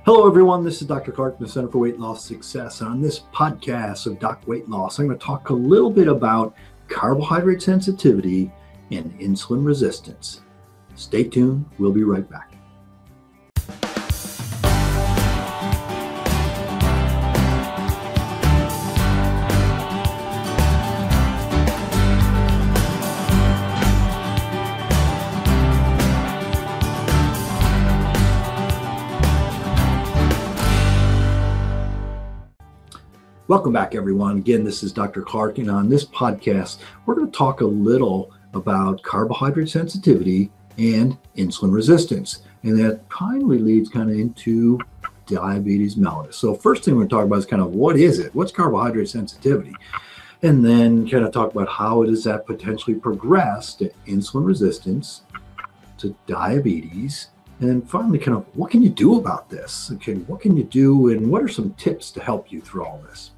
Hello, everyone. This is Dr. Clark from the Center for Weight Loss Success. On this podcast of Doc Weight Loss, I'm going to talk a little bit about carbohydrate sensitivity and insulin resistance. Stay tuned. We'll be right back. Welcome back, everyone. Again, this is Dr. Clark, and on this podcast, we're going to talk a little about carbohydrate sensitivity and insulin resistance. And that kindly leads into diabetes mellitus. So first thing we're going to talk about is what is it? What's carbohydrate sensitivity? And then talk about how does that potentially progress to insulin resistance, to diabetes, and then finally, what can you do about this? Okay, what can you do, and what are some tips to help you through all this?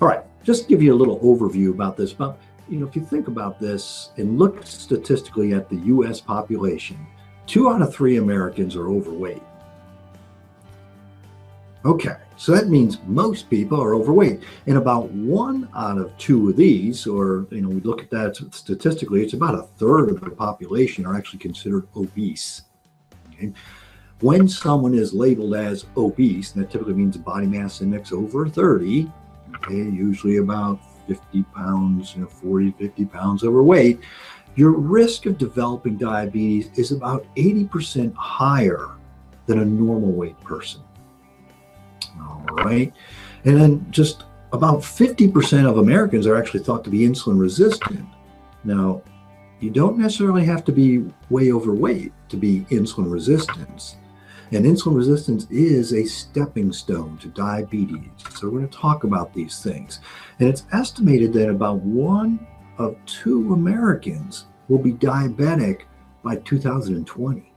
All right, just to give you a little overview about this. If you think about this and look statistically at the U.S. population, 2 out of 3 Americans are overweight. Okay, so that means most people are overweight, and about 1 out of 2 of these, or we look at that statistically, it's about 1/3 of the population are actually considered obese. Okay. When someone is labeled as obese, and that typically means a body mass index over 30, okay, usually about 50 pounds, 40, 50 pounds overweight, your risk of developing diabetes is about 80% higher than a normal weight person. All right. And then just about 50% of Americans are actually thought to be insulin resistant. Now, you don't necessarily have to be way overweight to be insulin resistant. And insulin resistance is a stepping stone to diabetes. So we're going to talk about these things. And it's estimated that about 1 of 2 Americans will be diabetic by 2020.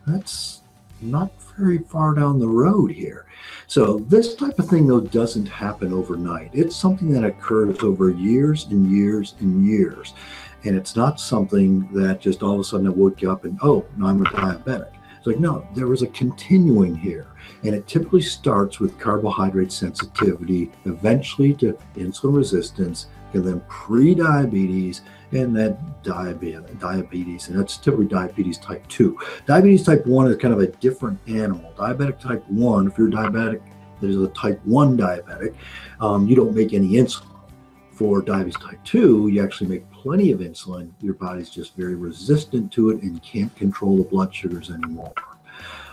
That's not very far down the road here. So this type of thing, though, doesn't happen overnight. It's something that occurs over years and years and years. And it's not something that just all of a sudden I woke up and, oh, now I'm a diabetic. It's like, no, there was a continuing here. And it typically starts with carbohydrate sensitivity, eventually to insulin resistance, and then pre-diabetes, and then diabetes. And that's typically diabetes type 2. Diabetes type 1 is a different animal. Diabetic type 1, if you're diabetic, there's a type 1 diabetic, you don't make any insulin. For diabetes type 2, you actually make plenty of insulin. Your body's just very resistant to it and can't control the blood sugars anymore.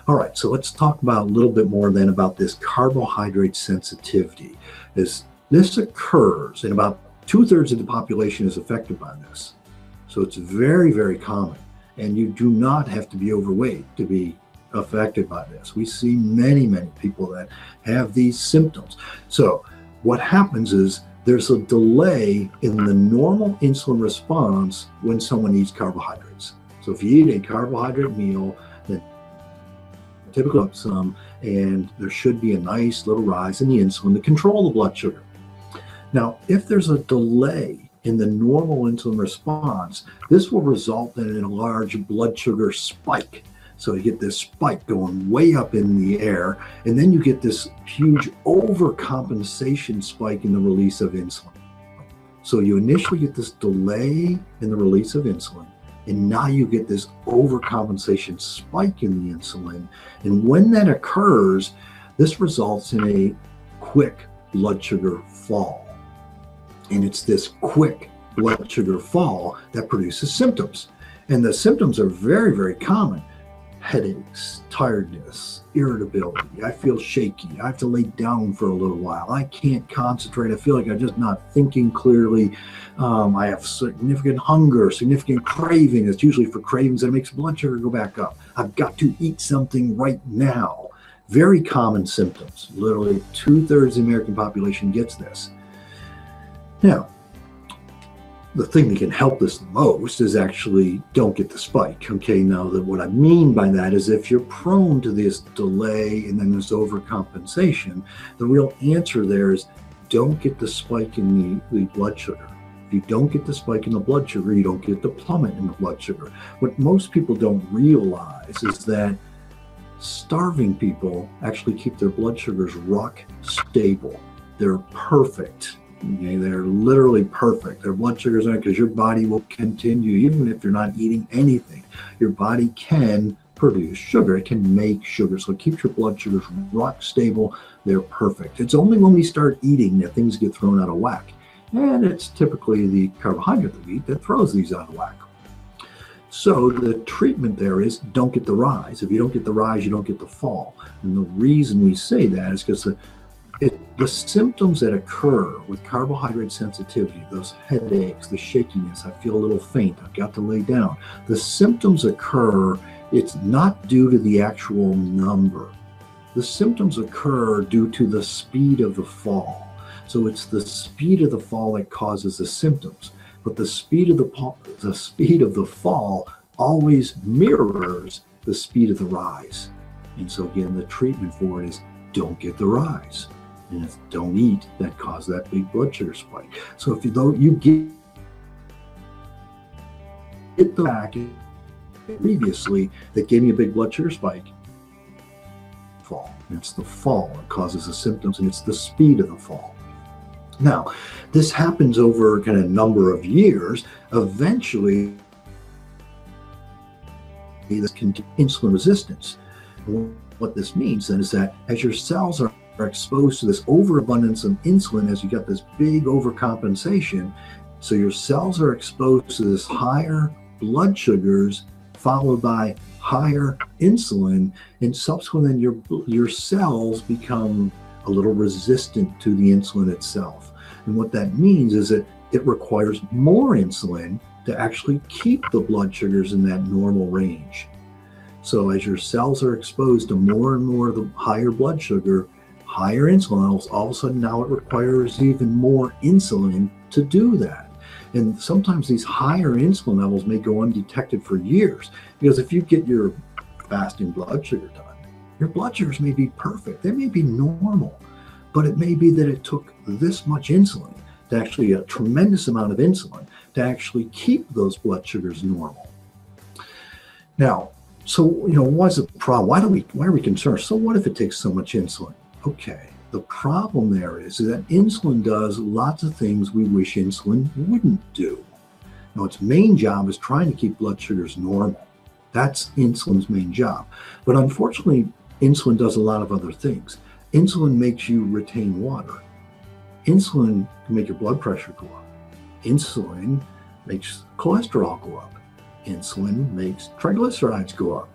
All right, so let's talk about a little bit more then about this carbohydrate sensitivity. This occurs, and about 2/3 of the population is affected by this. So it's very, very common. And you do not have to be overweight to be affected by this. We see many, many people that have these symptoms. So what happens is there's a delay in the normal insulin response when someone eats carbohydrates. So if you eat a carbohydrate meal, then typically up some, and there should be a nice little rise in the insulin to control the blood sugar. Now, if there's a delay in the normal insulin response, this will result in a large blood sugar spike. So you get this spike going way up in the air, and then you get this huge overcompensation spike in the release of insulin. So you initially get this delay in the release of insulin, and now you get this overcompensation spike in the insulin. And when that occurs, this results in a quick blood sugar fall. And it's this quick blood sugar fall that produces symptoms. And the symptoms are very, very common. Headaches, tiredness, irritability. I feel shaky. I have to lay down for a little while. I can't concentrate. I feel like I'm just not thinking clearly. I have significant hunger, significant craving. It's usually for cravings that makes blood sugar go back up. I've got to eat something right now. Very common symptoms. Literally 2/3 of the American population gets this. Now, the thing that can help this the most is actually don't get the spike. Okay, now what I mean by that is if you're prone to this delay and then this overcompensation, the real answer there is don't get the spike in the blood sugar. If you don't get the spike in the blood sugar, you don't get the plummet in the blood sugar. What most people don't realize is that Starving people actually keep their blood sugars rock stable. They're perfect. Okay, they're literally perfect. Their blood sugars aren't, because your body will continue, even if you're not eating anything, your body can produce sugar. It can make sugar. So it keeps your blood sugars rock stable. They're perfect. It's only when we start eating that things get thrown out of whack. And it's typically the carbohydrate that we eat that throws these out of whack. So the treatment there is don't get the rise. If you don't get the rise, you don't get the fall. And the reason we say that is because the symptoms that occur with carbohydrate sensitivity, those headaches, the shakiness, I feel a little faint, I've got to lay down. The symptoms occur, it's not due to the actual number. The symptoms occur due to the speed of the fall. So it's the speed of the fall that causes the symptoms. But the speed of the fall always mirrors the speed of the rise. And so again, the treatment for it is don't get the rise. And it's don't eat that cause that big blood sugar spike. So if you get the back previously that gave me a big blood sugar spike, fall. And it's the fall that causes the symptoms, and it's the speed of the fall. Now, this happens over kind of number of years. Eventually, this insulin resistance. What this means then is that as your cells are exposed to this overabundance of insulin, as you get this big overcompensation, so your cells are exposed to this higher blood sugars followed by higher insulin, and subsequently your cells become a little resistant to the insulin itself. And what that means is that it requires more insulin to actually keep the blood sugars in that normal range. So as your cells are exposed to more and more of the higher blood sugar, higher insulin levels, all of a sudden now it requires even more insulin to do that. And sometimes these higher insulin levels may go undetected for years, because if you get your fasting blood sugar done, your blood sugars may be perfect. They may be normal, but it may be that it took this much insulin, to actually a tremendous amount of insulin, to actually keep those blood sugars normal. Now, so, what's the problem? Why are we concerned? So what if it takes so much insulin? Okay, the problem there is that insulin does lots of things we wish insulin wouldn't do. Now, its main job is trying to keep blood sugars normal. That's insulin's main job. But unfortunately, insulin does a lot of other things. Insulin makes you retain water. Insulin can make your blood pressure go up. Insulin makes cholesterol go up. Insulin makes triglycerides go up.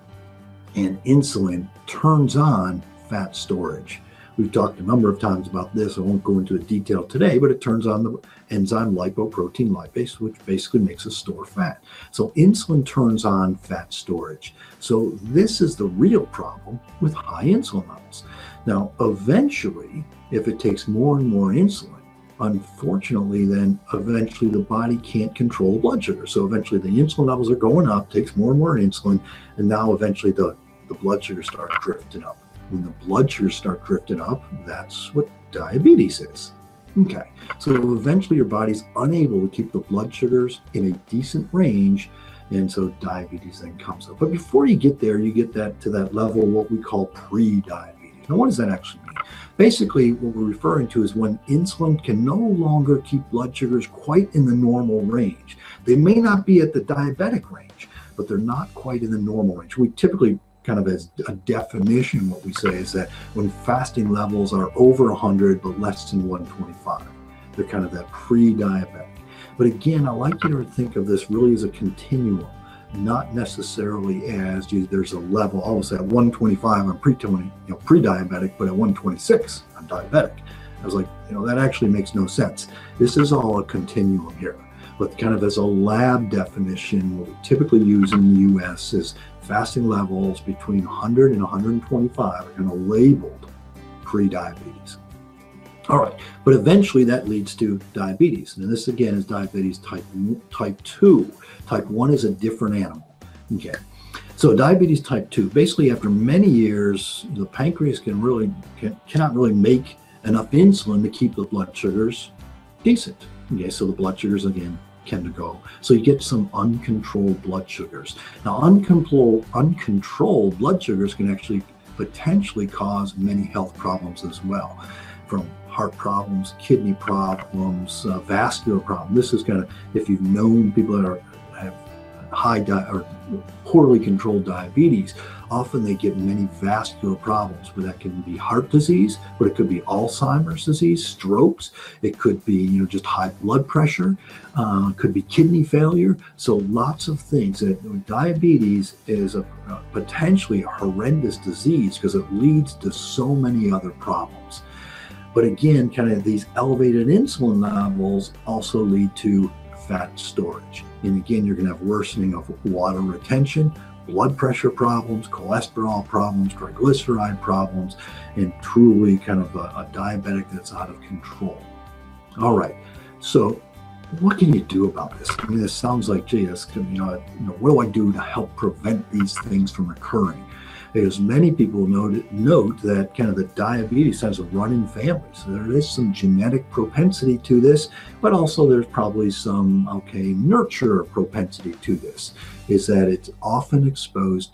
And insulin turns on fat storage. We've talked a number of times about this. I won't go into detail today, but it turns on the enzyme lipoprotein lipase, which basically makes us store fat. So insulin turns on fat storage. So this is the real problem with high insulin levels. Now, eventually, if it takes more and more insulin, unfortunately, then eventually the body can't control blood sugar. So eventually the insulin levels are going up, takes more and more insulin, and now eventually the blood sugar starts drifting up. When the blood sugars start drifting up, that's what diabetes is. Okay, so eventually your body's unable to keep the blood sugars in a decent range, and so diabetes then comes up. But before you get there, you get that to that level, what we call pre-diabetes. Now, what does that actually mean? Basically, what we're referring to is when insulin can no longer keep blood sugars quite in the normal range. They may not be at the diabetic range, but they're not quite in the normal range. We typically, kind of as a definition, what we say is that when fasting levels are over 100 but less than 125, they're kind of that pre-diabetic. But again, I like you to think of this really as a continuum, not necessarily as, geez, there's a level. Almost at 125, I'm pre-diabetic, but at 126, I'm diabetic. I was like, that actually makes no sense. This is all a continuum here. But kind of as a lab definition, what we typically use in the U.S. is fasting levels between 100 and 125 are kind of labeled pre-diabetes. All right, but eventually that leads to diabetes. And this again is diabetes type 2. Type 1 is a different animal. Okay, so diabetes type 2, basically after many years, the pancreas cannot really make enough insulin to keep the blood sugars decent. Okay, so the blood sugars again tend to go. So you get some uncontrolled blood sugars. Now, uncontrolled blood sugars can actually potentially cause many health problems as well, from heart problems, kidney problems, vascular problems. This is kind of, if you've known people that have or poorly controlled diabetes, often they get many vascular problems, but that can be heart disease, but it could be Alzheimer's disease, strokes, it could be just high blood pressure, could be kidney failure. So lots of things. Diabetes is a potentially a horrendous disease because it leads to so many other problems. But again, kind of these elevated insulin levels also lead to fat storage. And again, you're going to have worsening of water retention, blood pressure problems, cholesterol problems, triglyceride problems, and truly kind of a diabetic that's out of control. All right, so what can you do about this? I mean, this sounds like, gee, what do I do to help prevent these things from occurring? Because many people note that kind of the diabetes has a run in families. So there is some genetic propensity to this, but also there's probably some, nurture propensity to this, is that it's often exposure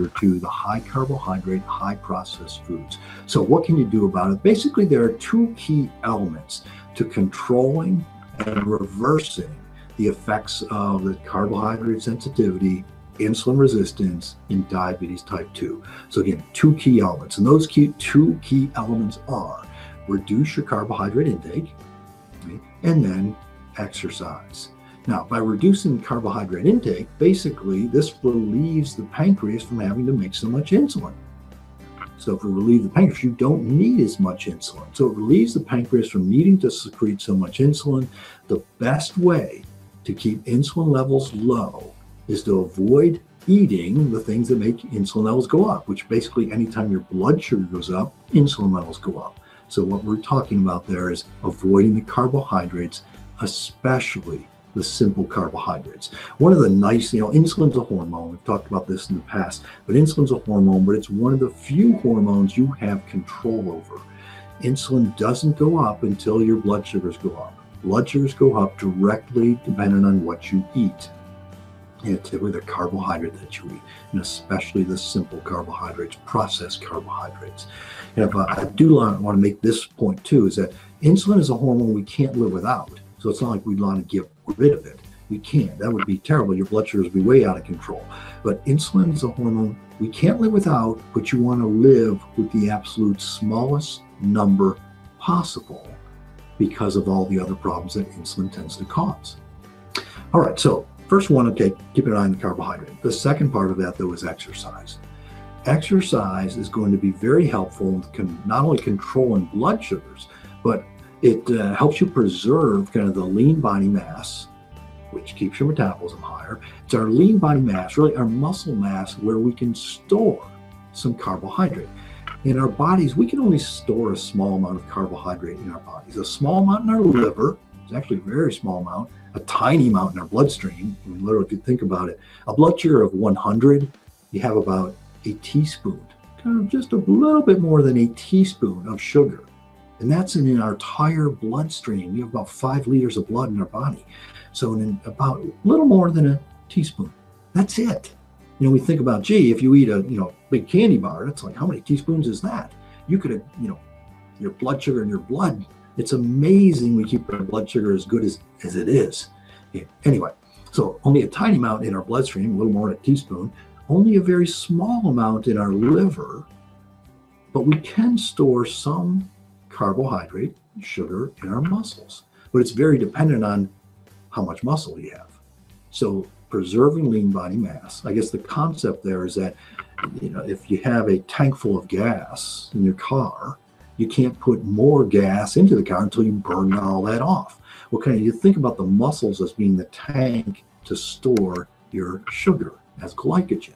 to the high carbohydrate, high processed foods. So what can you do about it? Basically, there are two key elements to controlling and reversing the effects of the carbohydrate sensitivity, insulin resistance, in diabetes type 2. So again, two key elements. And those two key elements are reduce your carbohydrate intake, and then exercise. Now, by reducing carbohydrate intake, basically this relieves the pancreas from having to make so much insulin. So if we relieve the pancreas, you don't need as much insulin. So it relieves the pancreas from needing to secrete so much insulin. The best way to keep insulin levels low is to avoid eating the things that make insulin levels go up, which basically anytime your blood sugar goes up, insulin levels go up. So what we're talking about there is avoiding the carbohydrates, especially the simple carbohydrates. One of the nice, insulin's a hormone. We've talked about this in the past, but insulin's a hormone, but it's one of the few hormones you have control over. Insulin doesn't go up until your blood sugars go up. Blood sugars go up directly depending on what you eat. Typically the carbohydrate that you eat, and especially the simple carbohydrates, processed carbohydrates. I do want to make this point too, is that insulin is a hormone we can't live without. So it's not like we'd want to get rid of it. We can't. That would be terrible. Your blood sugars would be way out of control. But insulin is a hormone we can't live without, but you want to live with the absolute smallest number possible because of all the other problems that insulin tends to cause. All right, so first one, keep an eye on the carbohydrate. The second part of that, though, is exercise. Exercise is going to be very helpful with not only controlling blood sugars, but it helps you preserve kind of the lean body mass, which keeps your metabolism higher. It's our lean body mass, really our muscle mass, where we can store some carbohydrate. In our bodies, we can only store a small amount of carbohydrate in our bodies. A small amount in our liver, it's actually a very small amount, a tiny amount in our bloodstream. I mean, literally, if you think about it, a blood sugar of 100, you have about a teaspoon, kind of just a little bit more than a teaspoon of sugar. And that's in our entire bloodstream. We have about 5 liters of blood in our body. So in about a little more than a teaspoon. That's it. We think about, gee, if you eat a big candy bar, that's like, how many teaspoons is that? You could have, your blood sugar in your blood. It's amazing we keep our blood sugar as good as it is. Anyway, so only a tiny amount in our bloodstream, a little more than a teaspoon, only a very small amount in our liver, but we can store some carbohydrate, sugar in our muscles. But it's very dependent on how much muscle you have. So preserving lean body mass, I guess the concept there is that, if you have a tank full of gas in your car, you can't put more gas into the car until you burn all that off. Well, you think about the muscles as being the tank to store your sugar as glycogen.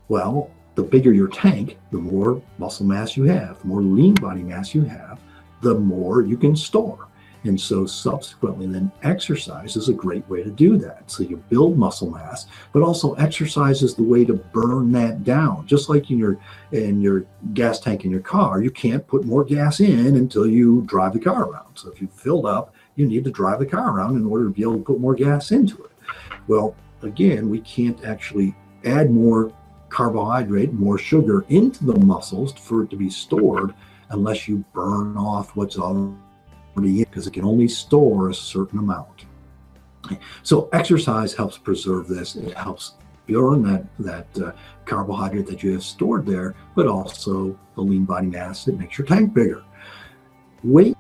Well, the bigger your tank, the more muscle mass you have, the more lean body mass you have, the more you can store. And so subsequently then exercise is a great way to do that. So you build muscle mass, but also exercise is the way to burn that down. Just like in your gas tank in your car, you can't put more gas in until you drive the car around. So if you filled up, you need to drive the car around in order to be able to put more gas into it. Well, again, we can't actually add more carbohydrate, more sugar into the muscles for it to be stored unless you burn off what's already in, because it can only store a certain amount. So exercise helps preserve this. It helps burn that carbohydrate that you have stored there, but also the lean body mass. It makes your tank bigger. Weight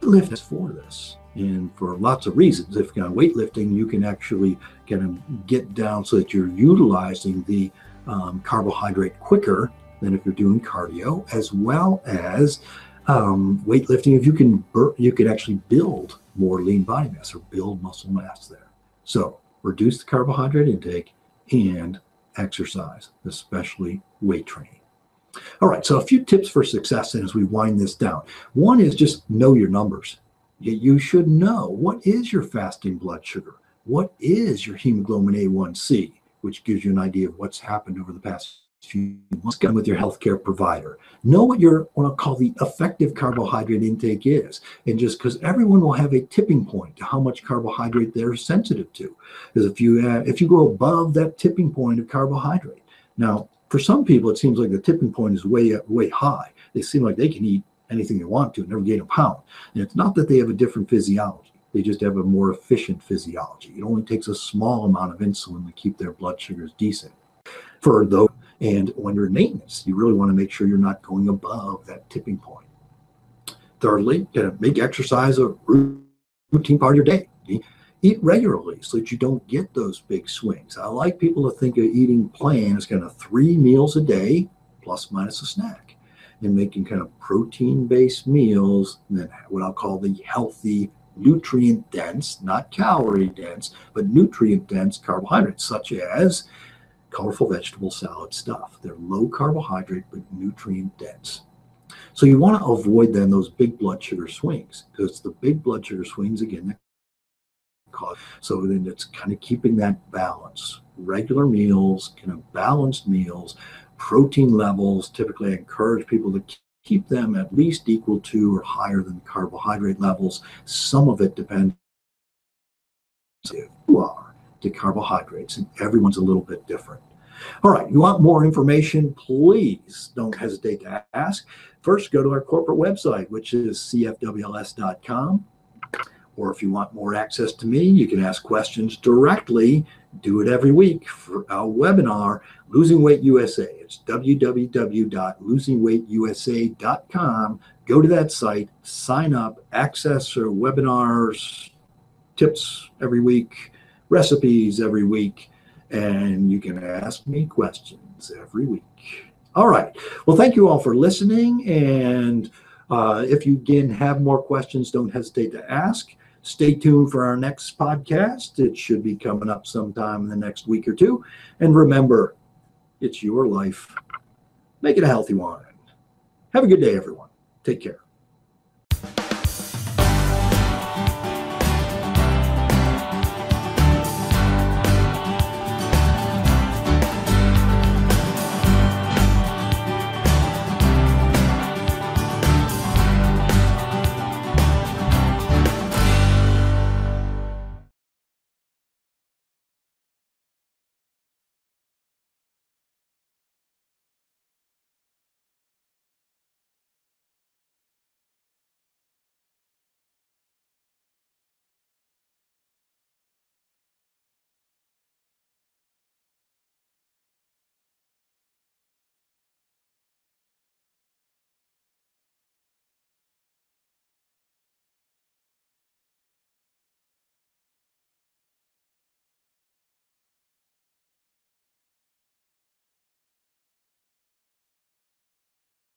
lift is for this, and for lots of reasons. If you're weightlifting, you can actually kind of get down so that you're utilizing the carbohydrate quicker than if you're doing cardio, as well as weightlifting. If you can actually build more lean body mass or build muscle mass there. So reduce the carbohydrate intake and exercise, especially weight training. All right, so a few tips for success as we wind this down. One is just know your numbers. You should know, what is your fasting blood sugar? What is your hemoglobin A1C, which gives you an idea of what's happened over the past few months with your healthcare provider. Know what I'll call the effective carbohydrate intake is. And just because everyone will have a tipping point to how much carbohydrate they're sensitive to. Because if you go above that tipping point of carbohydrate, now, for some people, it seems like the tipping point is way high. They seem like they can eat anything they want to and never gain a pound. And it's not that they have a different physiology. They just have a more efficient physiology. It only takes a small amount of insulin to keep their blood sugars decent. For those, and when you're in maintenance, you really want to make sure you're not going above that tipping point. Thirdly, make exercise a routine part of your day. Eat regularly so that you don't get those big swings. I like people to think of eating plan as kind of 3 meals a day, plus minus a snack, and making kind of protein-based meals, and then what I'll call the healthy, nutrient-dense, not calorie-dense, but nutrient-dense carbohydrates, such as colorful vegetable salad stuff. They're low carbohydrate, but nutrient-dense. So you want to avoid then those big blood sugar swings, because the big blood sugar swings, again, that cause. So then it's kind of keeping that balance. Regular meals, kind of balanced meals, protein levels. Typically, I encourage people to keep them at least equal to or higher than carbohydrate levels. Some of it depends on who you are to carbohydrates, and everyone's a little bit different. All right, you want more information, please don't hesitate to ask. First, go to our corporate website, which is cfwls.com. Or if you want more access to me, you can ask questions directly. Do it every week for our webinar, Losing Weight USA. It's www.losingweightusa.com. Go to that site, sign up, access our webinars, tips every week, recipes every week, and you can ask me questions every week. All right. Well, thank you all for listening. And if you again have more questions, don't hesitate to ask. Stay tuned for our next podcast. It should be coming up sometime in the next week or two. And remember, it's your life. Make it a healthy one. Have a good day, everyone. Take care.